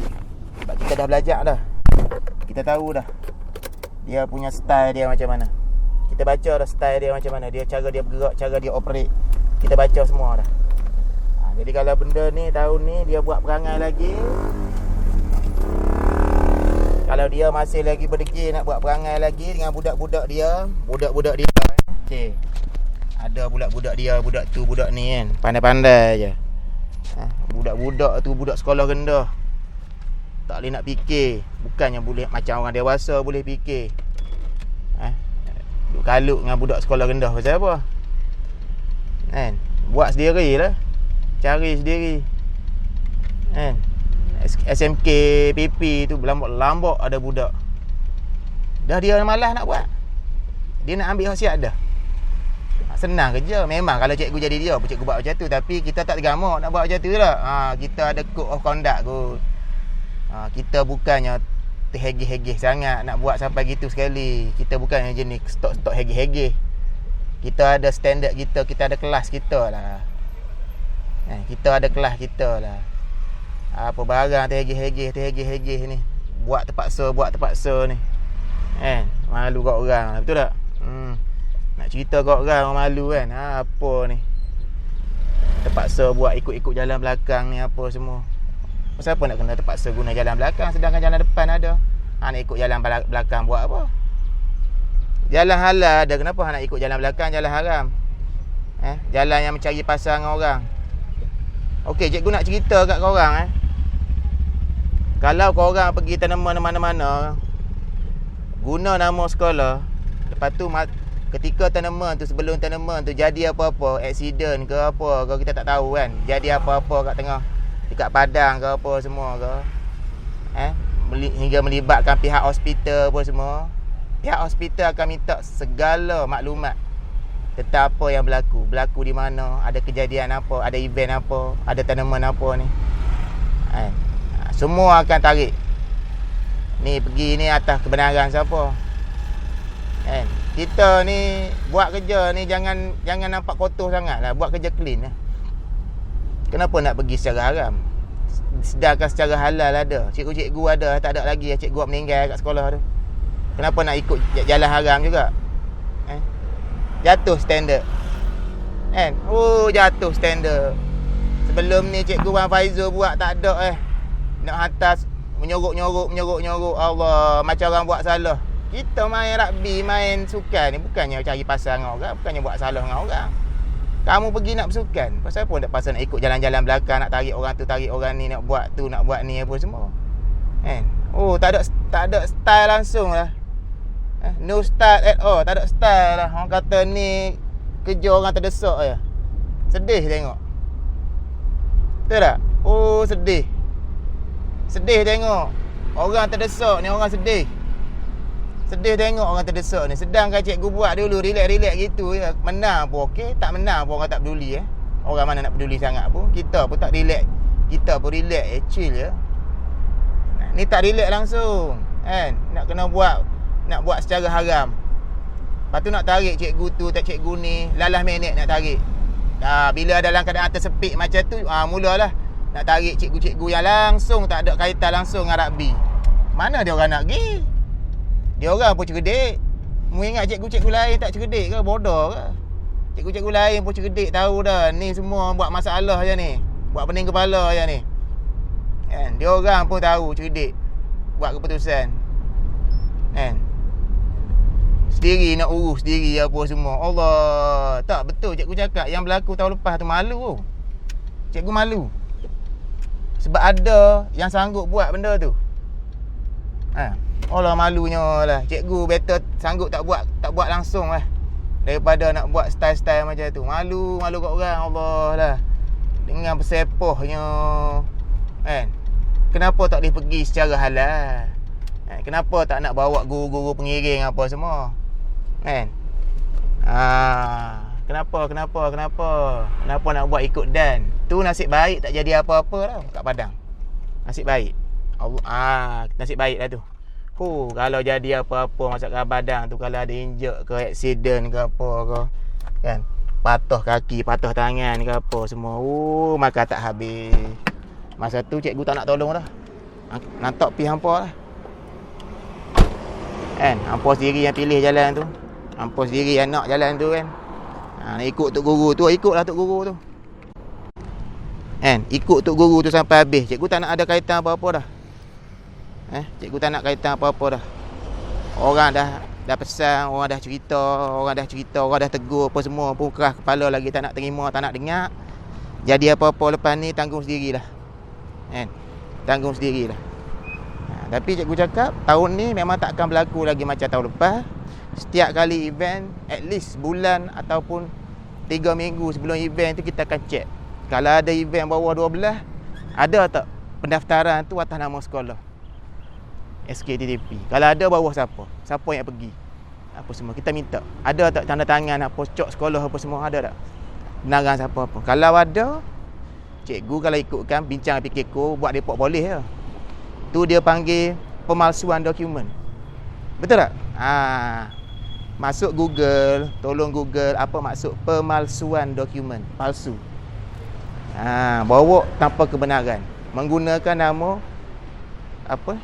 Sebab kita dah belajar dah. Kita tahu dah dia punya style dia macam mana. Kita baca dah style dia macam mana. Dia cara dia bergerak, cara dia operate, kita baca semua dah. Jadi kalau benda ni tahun ni dia buat perangai lagi, kalau dia masih lagi berdegil nak buat perangai lagi dengan budak-budak dia, cik, ada budak-budak dia, budak tu budak ni kan, pandai-pandai je. Budak-budak tu budak sekolah rendah, tak boleh nak fikir. Bukannya boleh macam orang dewasa boleh fikir. Duk kalut dengan budak sekolah rendah pasal apa? Kan? Buat sendiri lah, cari sendiri. Kan? SMK, PP tu lambok ada budak. Dah dia malas nak buat. Dia nak ambil khasiat dah. Senang kerja. Memang kalau cikgu jadi dia, cikgu buat macam tu. Tapi kita tak tergamak nak buat macam tu lah. Kita ada code of conduct kot. Kita bukannya terhegeh-hegeh sangat nak buat sampai gitu sekali. Kita bukannya jenis stok-stok hegeh-hegeh. Kita ada standard kita, kita ada kelas kita lah. Kita ada kelas kita lah. Apa barang terhegeh-hegeh ni, buat terpaksa ni. Malu kat orang lah, betul tak? Nak cerita kat orang malu kan. Apa ni, terpaksa buat ikut-ikut jalan belakang ni apa semua. Pasal apa nak kena terpaksa guna jalan belakang sedangkan jalan depan ada? Nak ikut jalan belakang buat apa? Jalan halal ada, kenapa nak ikut jalan belakang, jalan haram? Jalan yang mencari pasal dengan orang. Okey, cikgu nak cerita kat korang. Kalau korang pergi tanaman mana-mana, guna nama sekolah, lepas tu ketika tanaman tu, sebelum tanaman tu jadi apa-apa, aksiden ke apa ke, kita tak tahu kan. Jadi apa-apa kat tengah, dekat padang ke apa semua ke, hingga melibatkan pihak hospital apa semua. Pihak hospital akan minta segala maklumat tentang apa yang berlaku di mana, ada kejadian apa, ada event apa, ada tanaman apa ni. Semua akan tarik. Ni pergi ni atas kebenaran siapa. Kita ni buat kerja ni jangan nampak kotor sangat lah, buat kerja clean lah. Kenapa nak pergi secara haram? Sedangkan secara halal ada. Cikgu-cikgu ada, tak ada lagi cikgu buat meninggal kat sekolah tu. Kenapa nak ikut jalan haram juga? Jatuh standard. Jatuh standard. Sebelum ni cikgu Wan Faizul buat tak ada nak hantar menyorok. Allah, macam orang buat salah. Kita main rugby, main sukan ni bukannya cari pasal dengan orang, bukannya buat salah dengan orang. Kamu pergi nak bersukan, pasal apa nak pasal nak ikut jalan-jalan belakang, nak tarik orang tu, tarik orang ni, nak buat tu, nak buat ni apa semua. Tak ada style langsung lah. No style at all, tak ada style lah. Orang kata ni kerja orang terdesak je. Sedih tengok. Betul tak? Sedih. Sedih tengok. Orang terdesak ni, orang sedih. Sedih tengok orang terdesak ni. Sedangkan cikgu buat dulu relax-relax gitu je. Menang pun okey, tak menang pun orang tak peduli. Orang mana nak peduli sangat pun. Kita pun tak relax. Kita pun relax, chill je. Ni tak relax langsung. Nak kena nak buat secara haram. Lepas tu nak tarik cikgu tu, tak cikgu ni, lalas minit nak tarik. Bila dalam keadaan tersepit macam tu, mulalah nak tarik cikgu-cikgu yang langsung tak ada kaitan langsung dengan rugby. Mana dia orang nak pergi? Dia orang pun cerdik. Mu ingat cikgu-cikgu lain tak cerdik ke? Bodoh ke? Cikgu-cikgu lain pun cerdik, tahu dah ni semua buat masalah je ni, buat pening kepala je ni. Dia orang pun tahu, cerdik, buat keputusan. Sendiri nak urus sendiri apa semua. Allah, tak betul cikgu cakap yang berlaku tahun lepas tu malu. Cikgu malu. Sebab ada yang sanggup buat benda tu. Allah, malunya lah. Cikgu better sanggup tak buat langsung lah, daripada nak buat style-style macam tu. Malu kat orang. Allah lah, dengan bersepohnya. Kenapa tak boleh pergi secara halal? Kenapa tak nak bawa guru-guru pengiring apa semua? Kenapa nak buat ikut dan? Tu nasib baik tak jadi apa-apa tau kat Padang. Nasib baik. Allah, nasib baik lah tu. Kalau jadi apa-apa masa kat Padang tu, kalau ada injek ke accident ke apa ke, kan? Patah kaki, patah tangan ke apa semua. Maka tak habis. Masa tu cikgu tak nak tolong dah. Nantok pi hampa lah. Kan? Hampa sendiri yang pilih jalan tu. Hampa sendiri yang nak jalan tu kan. Nak ikut tok guru tu, ikutlah tok guru tu. Kan? Ikut tok guru tu sampai habis. Cikgu tak nak ada kaitan apa-apa dah. Cikgu tak nak kaitan apa-apa dah. Orang dah pesan, orang dah cerita, orang dah tegur apa semua pun keras kepala lagi tak nak terima, tak nak dengar. Jadi apa-apa lepas ni tanggung sendirilah. Kan? Tanggung sendirilah. Tapi cikgu cakap tahun ni memang tak akan berlaku lagi macam tahun lepas. Setiap kali event, at least bulan ataupun 3 minggu sebelum event tu kita akan check. Kalau ada event bawah 12, ada tak pendaftaran tu atas nama sekolah SKTTP. Kalau ada, bawah siapa? Siapa yang pergi? Apa semua kita minta. Ada tak tanda tangan apa cok sekolah apa semua, ada tak? Benaran siapa apa. Kalau ada, cikgu kalau ikutkan bincang PKK buat report boleh je. Tu dia panggil pemalsuan dokumen. Betul tak? Masuk Google, tolong Google apa maksud pemalsuan dokumen palsu. Bawa tanpa kebenaran, menggunakan nama apa?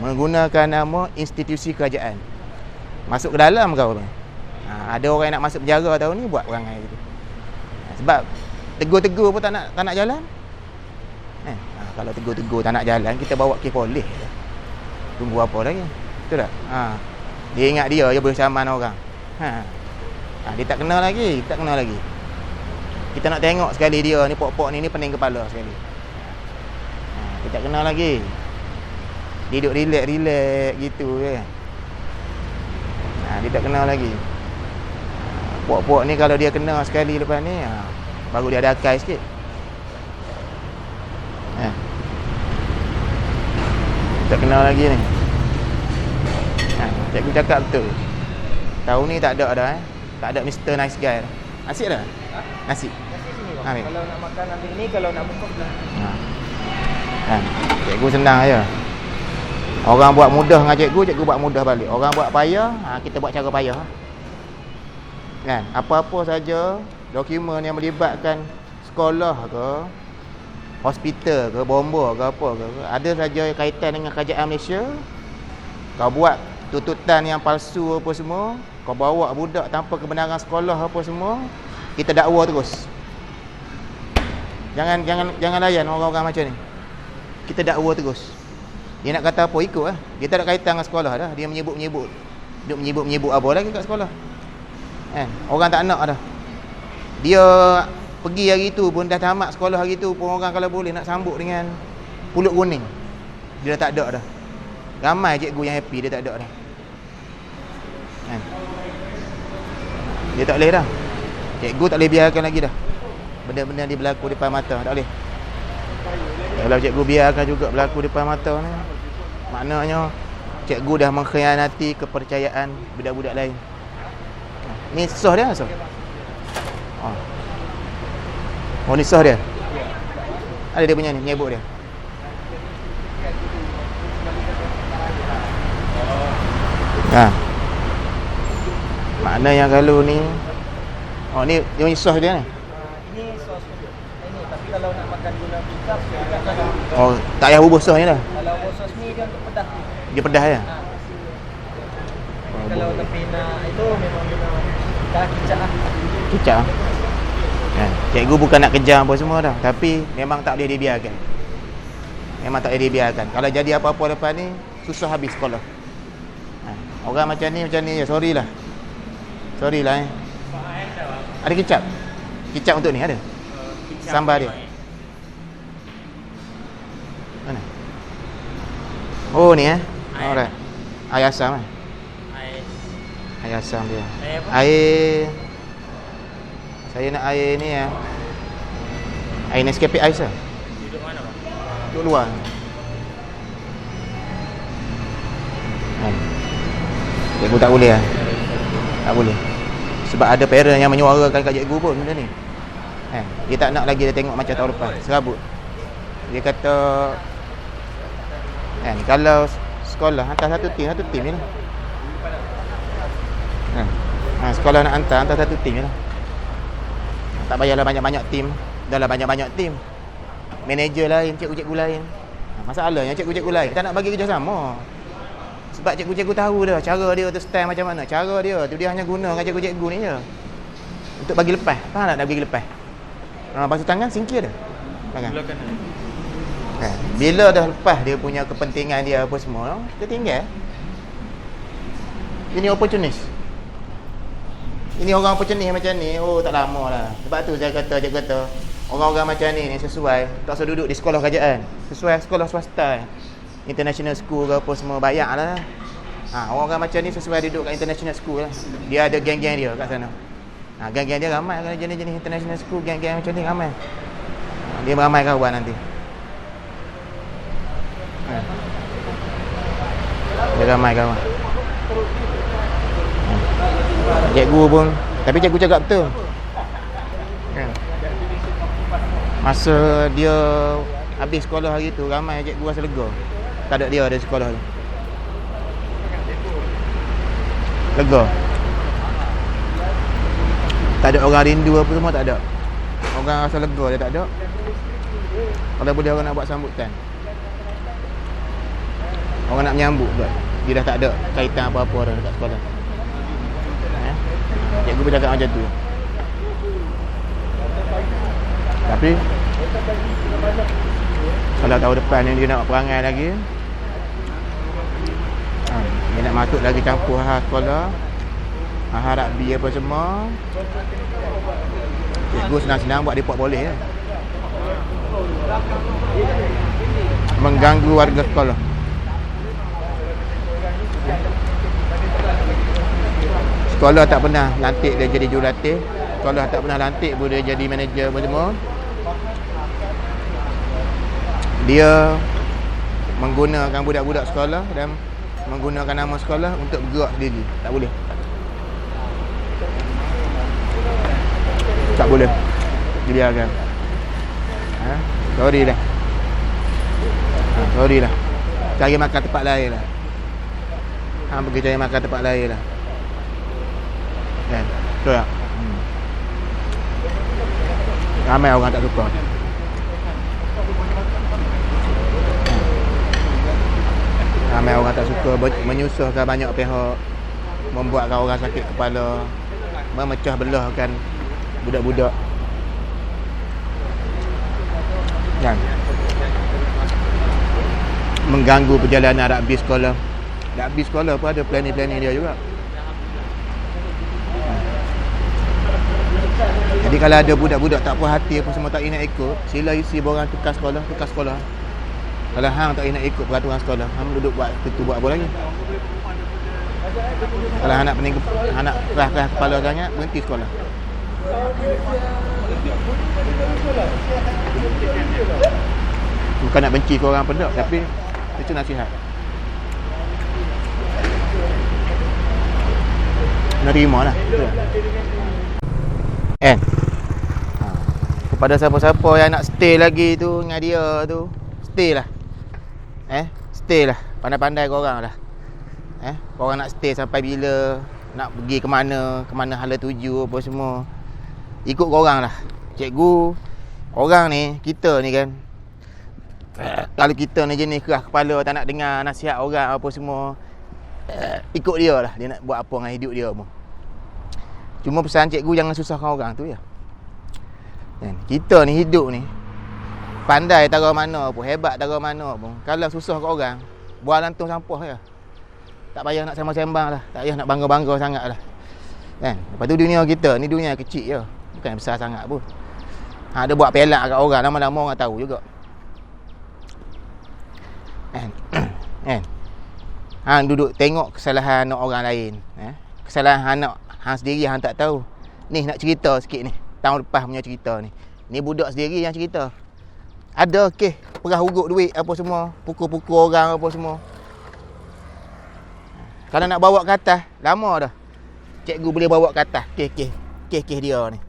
Menggunakan nama institusi kerajaan. Masuk ke dalam kau. Ada orang yang nak masuk penjara tahun ni buat perangai gitu. Sebab tegur-tegur pun tak nak jalan. Kalau tegur-tegur tak nak jalan, kita bawa kes polis. Tunggu apa lagi? Betul tak? Dia ingat dia boleh saman orang. Dia tak kenal lagi, Kita nak tengok sekali dia ni pok-pok ni pening kepala sekali. Dia tak kenal lagi. Dia duduk relax gitu je. Dia tak kenal lagi. Pok-pok ni kalau dia kenal sekali lepas ni, baru dia ada akal sikit. Tak kenal lagi ni. Cikgu cakap betul. Tahun ni tak ada dah Tak ada Mr. Nice Guy dah. Nasi dah? Nasi. Kalau nak makan ambil ni, kalau nak buka cikgu senang aja. Orang buat mudah dengan cikgu buat mudah balik. Orang buat payah, kita buat cara payah. Kan? Apa-apa saja dokumen yang melibatkan sekolah ke, hospital ke, bomba ke apa ke, ada saja kaitan dengan kerajaan Malaysia, kau buat tuntutan yang palsu apa semua, kau bawa budak tanpa kebenaran sekolah apa semua, kita dakwa terus. Jangan layan orang-orang macam ni. Kita dakwa terus. Dia nak kata apa ikut lah. Dia tak ada kaitan dengan sekolah dah. Dia menyebut-menyebut. Dia menyebut apa lagi kat sekolah. Orang tak nak dah. Dia pergi hari tu pun dah tamat sekolah hari tu pun orang kalau boleh nak sambut dengan pulut kuning. Dia dah tak ada dah. Ramai cikgu yang happy dia tak ada dah. Dia tak boleh dah. Cikgu tak boleh biarkan lagi dah. Benda-benda ni berlaku depan mata, tak boleh. Kalau cikgu biarkan juga berlaku depan mata ni, maknanya cikgu dah mengkhianati kepercayaan budak-budak lain. Ni sah dia, sah. Oh, ni sah dia. Ada dia punya ni, menyebut dia. Makna yang kalau ni, ni dia punya sah dia ni. Ini sos dia. Ini tapi kalau nak makan gula pickup, tak payah bubur sos ni dah. Kalau bubur sos ni dia untuk pedas. Dia pedas ya. Kalau tepi nak itu memang dah kicap lah. Kicap. Cikgu bukan nak kejam apa semua dah, tapi memang tak boleh dibiarkan. Kalau jadi apa-apa lepas ni, susah habis sekolah. Orang macam ni je, sorry lah. Ada kicap? Kicap untuk ni ada? Sambal dia. Mana? Oh ni alright. Air asam Air asam dia. Air. Saya nak air ni air Nescafe ais lah. Duduk mana bang? Duduk luar. Cikgu tak boleh Tak boleh. Sebab ada parent yang menyuarakan kat cikgu pun benda ni. Dia tak nak lagi dia tengok macam tahun lepas, serabut. Dia kata kalau sekolah hantar satu tim je lah. Sekolah nak hantar satu tim je lah. Tak payahlah banyak-banyak tim. Dah lah banyak-banyak tim. Manager lain, cikgu-cikgu lain. Masalahnya cikgu-cikgu lain tak nak bagi kerjasama. Sebab cikgu-cikgu tahu dah cara dia tu stand macam mana. Cara dia tu dia hanya gunakan cikgu-cikgu ni je untuk bagi lepas. Faham tak nak bagi lepas? Basuh tangan singkir dah. Bila dah lepas dia punya kepentingan dia apa semua, dia tinggal. Ini opportunist. Ini orang opportunist macam ni, tak lama lah. Sebab tu saya kata, cikgu kata, orang-orang macam ni sesuai, tak usah duduk di sekolah kerajaan. Sesuai sekolah swasta, international school ke apa semua, bayar lah. Orang-orang macam ni sesuai duduk kat international school lah. Dia ada geng-geng dia kat sana. Geng-geng dia ramai kan, jenis-jenis international school, geng-geng macam ni ramai. Dia beramai kawan nanti. Dia ramai kawan. Cikgu pun, tapi cikgu cakap betul. Masa dia habis sekolah hari tu, ramai cikgu rasa lega. Tak ada dia ada sekolah tu. Lega. Tak ada orang rindu apa semua, tak ada. Orang rasa lega dia tak ada. Kalau boleh orang nak buat sambutan, orang nak menyambut pula, dia dah tak ada kaitan apa-apa dah dekat sekolah. Cikgu bercakap macam tu. Tapi kalau tahun depan ni dia nak buat perangai lagi, dia nak masuk lagi campur sekolah, rugby apa semua, cikgu senang-senang buat report boleh ya. Mengganggu warga sekolah. Sekolah tak pernah lantik dia jadi jurulatih. Sekolah tak pernah lantik pun dia jadi manager apa semua. Dia menggunakan budak-budak sekolah dan menggunakan nama sekolah untuk bergerak sendiri. Tak boleh. Tak boleh dibiarkan. Sorry dah. Sorry lah. Cari makan tempat lain lah. Pergi cari makan tempat lain lah. Betul tak? Ramai orang tak suka. Ramai orang tak suka, menyusahkan banyak pihak, membuatkan orang sakit kepala, memecah belahkan budak-budak. Kan? Mengganggu perjalanan rugby sekolah. Rugby sekolah pun ada planning-planning dia juga. Jadi kalau ada budak-budak tak puas hati apa semua tak nak ikut, sila isi borang tukar sekolah. Kalau hang tak nak ikut peraturan sekolah, hang duduk buat buat apa lagi? Kalau hang nak pening, hang nak keras kepala sangat, berhenti sekolah. Bukan nak benci ke orang pun tak, tapi itu nasihat. Nerima lah. Kepada siapa-siapa yang nak stay lagi tu dengan dia tu, stay lah. Stay lah. Pandai-pandai korang lah. Korang nak stay sampai bila, nak pergi ke mana hala tuju apa semua, ikut korang lah. Cikgu, orang ni, kita ni kan, kalau kita ni jenis keras kepala, tak nak dengar nasihat orang apa semua, ikut dia lah. Dia nak buat apa dengan hidup dia pun. Cuma pesan cikgu, jangan susahkan orang tu ya. Kita ni hidup ni, pandai taruh mana pun, hebat taruh mana pun, kalau susah kat orang, buang lantung sampah je. Tak payah nak sembang-sembang lah, tak payah nak bangga-bangga sangat lah. Lepas tu dunia kita ni dunia kecil je, bukan besar sangat pun. Ada buat pelak kat orang, lama-lama orang tahu juga. Hang duduk tengok kesalahan anak orang lain, kesalahan anak hang sendiri hang tak tahu. Ni nak cerita sikit ni, tahun lepas punya cerita ni. Ni budak sendiri yang cerita. Ada kes perah urut duit apa semua, pukul-pukul orang apa semua. Kalau nak bawa ke atas, lama dah. cikgu boleh bawa ke atas kes dia ni.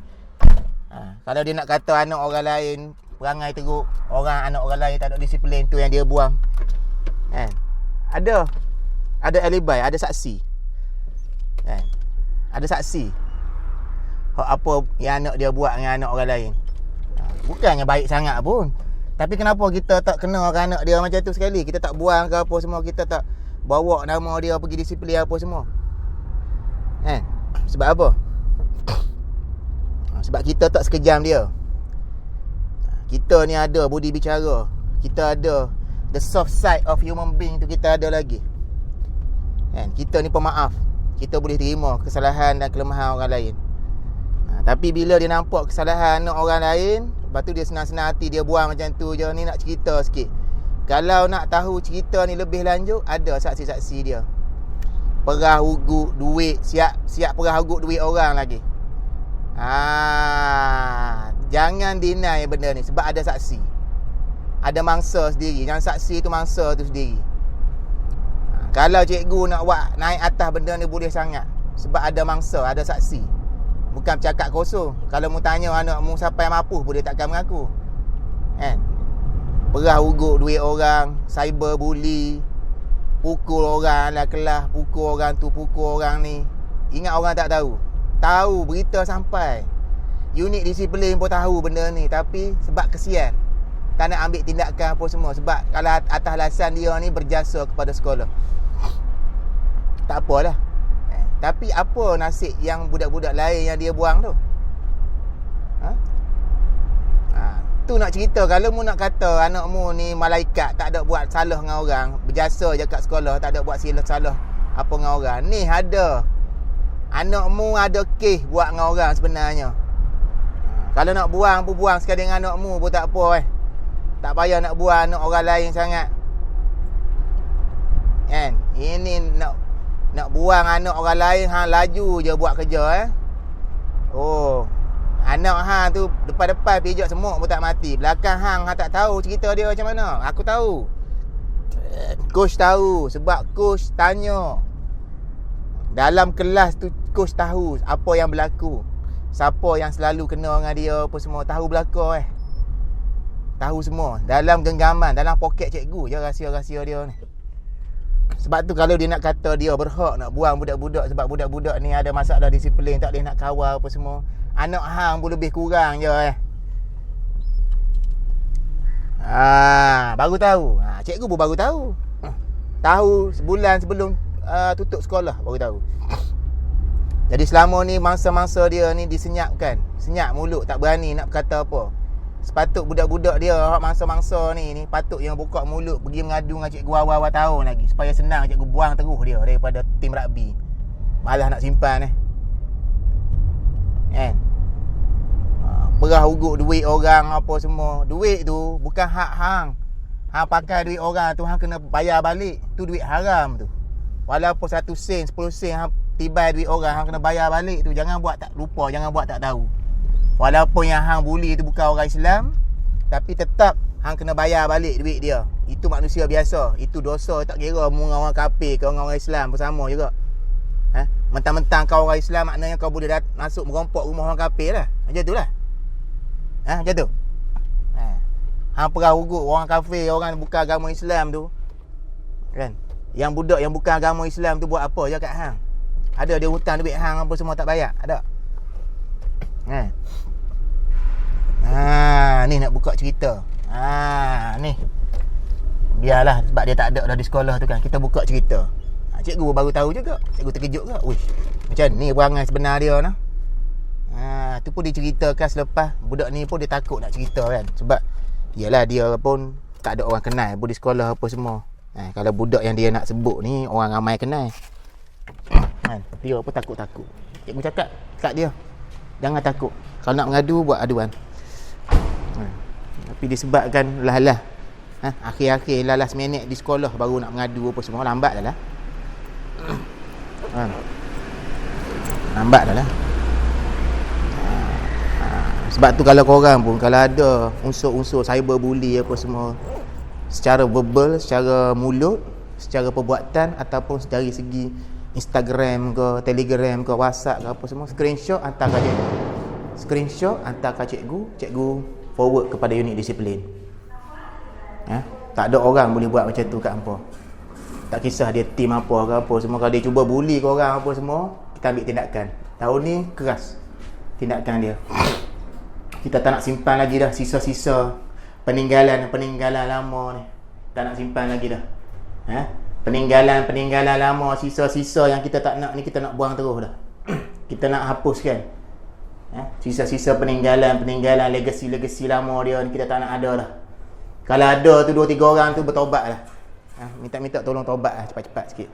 Kalau dia nak kata anak orang lain perangai teruk, anak orang lain tak ada disiplin, tu yang dia buang. Kan? Ada alibi, ada saksi. Kan? Ada saksi. Apa yang anak dia buat dengan anak orang lain. Bukannya baik sangat pun. Tapi kenapa kita tak kena ke anak dia macam tu sekali? Kita tak buang ke apa semua, kita tak bawa nama dia pergi disiplin apa semua. Kan? Sebab apa? Sebab kita tak sekejam dia. Kita ni ada budi bicara. Kita ada the soft side of human being tu, kita ada lagi. Kan? Kita ni pemaaf. Kita boleh terima kesalahan dan kelemahan orang lain. Tapi bila dia nampak kesalahan orang lain, lepas tu dia senang-senang hati, dia buang macam tu je. Ni nak cerita sikit. Kalau nak tahu cerita ni lebih lanjut, ada saksi-saksi dia. Perah ugut duit, siap perah ugut duit orang lagi. Jangan deny benda ni sebab ada saksi. Ada mangsa sendiri. Yang saksi tu mangsa tu sendiri. Kalau cikgu nak buat naik atas benda ni boleh sangat. Sebab ada mangsa, ada saksi. Bukan bercakap kosong. Kalau mu tanya anakmu siapa yang mampu pun dia takkan mengaku. Kan? Perah ugut duit orang, cyber bully, pukul orang dalam kelas, pukul orang tu, pukul orang ni. Ingat orang tak tahu. Tahu, berita sampai. Unit disiplin pun tahu benda ni, tapi sebab kesian tak nak ambil tindakan apa semua. Sebab kalau atas alasan dia ni berjasa kepada sekolah, tak apalah. Tapi apa nasib yang budak-budak lain yang dia buang tu? Tu nak cerita. Kalau mu nak kata anakmu ni malaikat, tak ada buat salah dengan orang, berjasa je kat sekolah, tak ada buat salah apa dengan orang, ni ada anakmu ada kes buat dengan orang sebenarnya. Kalau nak buang pun buang sekali dengan anakmu pun tak apa. Tak payah nak buang anak orang lain sangat. Kan? Ini nak buang anak orang lain, hang laju je buat kerja. Anak hang tu depan-depan pijak semut pun tak mati. Belakang hang tak tahu cerita dia macam mana. Aku tahu. Coach tahu sebab coach tanya. Dalam kelas tu coach tahu apa yang berlaku. Siapa yang selalu kena dengan dia apa semua, tahu belaka. Tahu semua. Dalam genggaman, dalam poket cikgu je rahsia-rahsia dia ni. Sebab tu kalau dia nak kata dia berhak nak buang budak-budak sebab budak-budak ni ada masalah disiplin, tak boleh nak kawal apa semua, anak hang pun lebih kurang je. Baru tahu. Cikgu pun baru tahu. Tahu sebulan sebelum tutup sekolah baru tahu. Jadi selama ni mangsa-mangsa dia ni disenyapkan. Senyap mulut, tak berani nak berkata apa. Sepatut budak-budak dia, mangsa-mangsa ni patut yang buka mulut pergi mengadu dengan cikgu awal-awal tahun lagi, supaya senang cikgu buang terus dia daripada tim rugby. Malah nak simpan kan. Perah ugut duit orang apa semua. Duit tu bukan hak hang. Hang pakai duit orang tu, hang kena bayar balik. Tu duit haram tu. Walaupun 1 sen, 10 sen hang tibai duit orang, hang kena bayar balik tu. Jangan buat tak lupa, jangan buat tak tahu. Walaupun yang hang bully tu bukan orang Islam, tapi tetap hang kena bayar balik duit dia. Itu manusia biasa. Itu dosa, tak kira mu dengan orang kafir ke orang Islam pun sama juga. Mentang-mentang kau orang Islam, maknanya kau boleh masuk merompok rumah orang kafir lah. Macam tu lah. Macam tu. Hang perah ugut orang kafir, orang bukan agama Islam tu, kan? Yang budak yang bukan agama Islam tu buat apa je kat hang? Ada dia hutang duit hang apa semua tak bayar? Ada? Ni nak buka cerita. Ni. Biarlah sebab dia tak ada dah di sekolah tu kan. Kita buka cerita. Cikgu baru tahu juga. Cikgu terkejut ke? Uish, macam ni perangai sebenar dia nah. Tu pun diceritakan selepas. Budak ni pun dia takut nak cerita kan. Sebab yalah dia pun tak ada orang kenal pun di sekolah apa semua. Kalau budak yang dia nak sebut ni orang ramai kenal. Dia pun takut-takut. Cikgu cakap kat dia, jangan takut. Kalau nak mengadu, buat aduan. Tapi disebabkan lah akhir-akhir last minute di sekolah baru nak mengadu apa semua, lambat dah lah. Lambat dah lah. Sebab tu kalau korang pun, kalau ada unsur-unsur cyberbully apa semua, secara verbal, secara mulut, secara perbuatan ataupun dari segi Instagram ke, Telegram ke, WhatsApp ke apa semua, screenshot hantar kat cikgu. Screenshot hantar kat cikgu forward kepada unit disiplin. Tak ada orang boleh buat macam tu kat hangpa. Tak kisah dia team apa ke apa semua, kalau dia cuba bully ke orang apa semua, kita ambil tindakan. Tahun ni keras tindakan dia. Kita tak nak simpan lagi dah sisa-sisa peninggalan lama ni. Tak nak simpan lagi dah. Peninggalan lama, sisa-sisa yang kita tak nak ni, kita nak buang terus dah. Kita nak hapuskan. Sisa-sisa peninggalan, legasi lama dia ni, kita tak nak ada dah. Kalau ada tu 2-3 orang tu bertaubat lah. Minta tolong taubat lah cepat-cepat sikit.